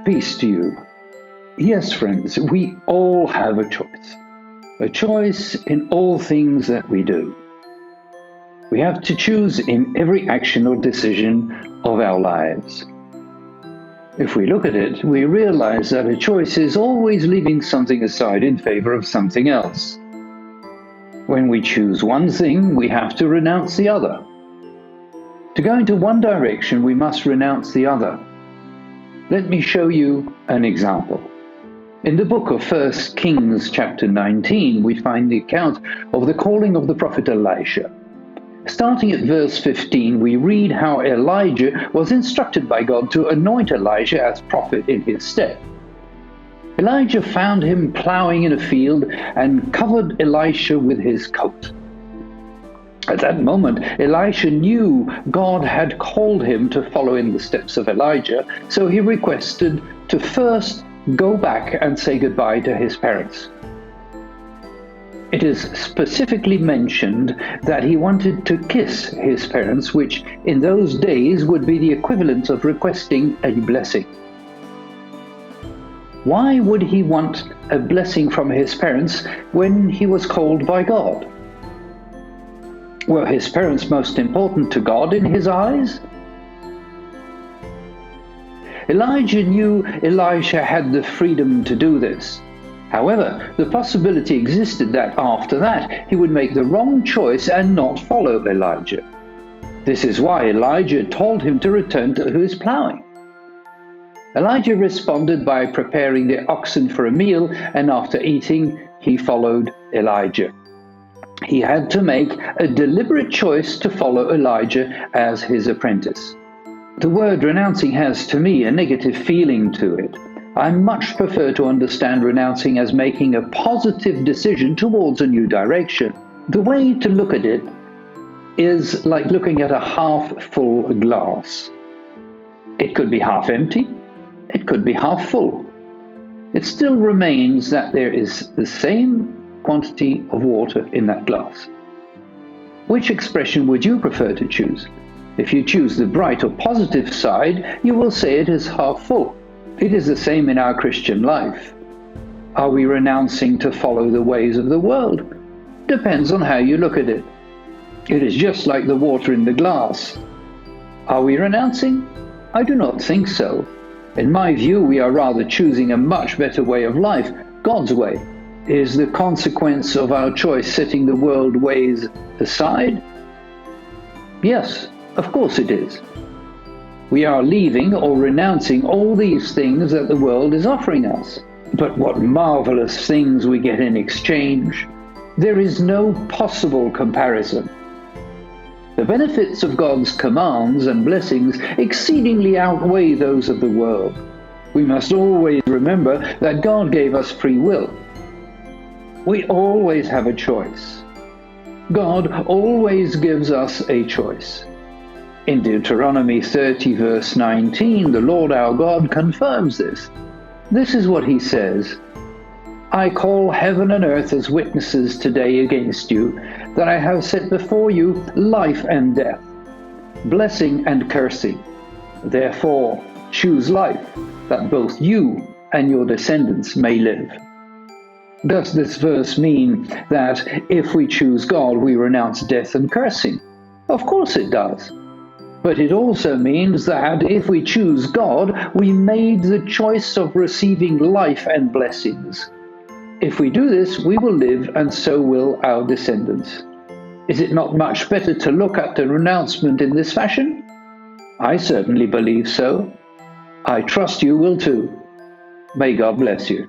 Peace to you. Yes, friends, we all have a choice in all things that we do. We have to choose in every action or decision of our lives. If we look at it, we realize that a choice is always leaving something aside in favor of something else. When we choose one thing, we have to renounce the other. To go into one direction, we must renounce the other. Let me show you an example. In the book of 1 Kings chapter 19, we find the account of the calling of the prophet Elisha. Starting at verse 15, we read how Elijah was instructed by God to anoint Elisha as prophet in his stead. Elijah found him plowing in a field and covered Elisha with his coat. At that moment, Elisha knew God had called him to follow in the steps of Elijah, so he requested to first go back and say goodbye to his parents. It is specifically mentioned that he wanted to kiss his parents, which in those days would be the equivalent of requesting a blessing. Why would he want a blessing from his parents when he was called by God? Were his parents most important to God in his eyes? Elijah knew Elisha had the freedom to do this. However, the possibility existed that after that he would make the wrong choice and not follow Elijah. This is why Elijah told him to return to his plowing. Elijah responded by preparing the oxen for a meal, and after eating, he followed Elijah. He had to make a deliberate choice to follow Elijah as his apprentice. The word renouncing has, to me, a negative feeling to it. I much prefer to understand renouncing as making a positive decision towards a new direction. The way to look at it is like looking at a half-full glass. It could be half empty, it could be half full. It still remains that there is the same quantity of water in that glass. Which expression would you prefer to choose? If you choose the bright or positive side, you will say it is half full. It is the same in our Christian life. Are we renouncing to follow the ways of the world? Depends on how you look at it. It is just like the water in the glass. Are we renouncing? I do not think so. In my view, we are rather choosing a much better way of life, God's way. Is the consequence of our choice setting the world ways aside? Yes, of course it is. We are leaving or renouncing all these things that the world is offering us. But what marvelous things we get in exchange. There is no possible comparison. The benefits of God's commands and blessings exceedingly outweigh those of the world. We must always remember that God gave us free will. We always have a choice. God always gives us a choice. In Deuteronomy 30 verse 19, the Lord our God confirms this. This is what he says: I call heaven and earth as witnesses today against you, that I have set before you life and death, blessing and cursing. Therefore, choose life, that both you and your descendants may live. Does this verse mean that if we choose God, we renounce death and cursing? Of course it does. But it also means that if we choose God, we made the choice of receiving life and blessings. If we do this, we will live, and so will our descendants. Is it not much better to look at the renouncement in this fashion? I certainly believe so. I trust you will too. May God bless you.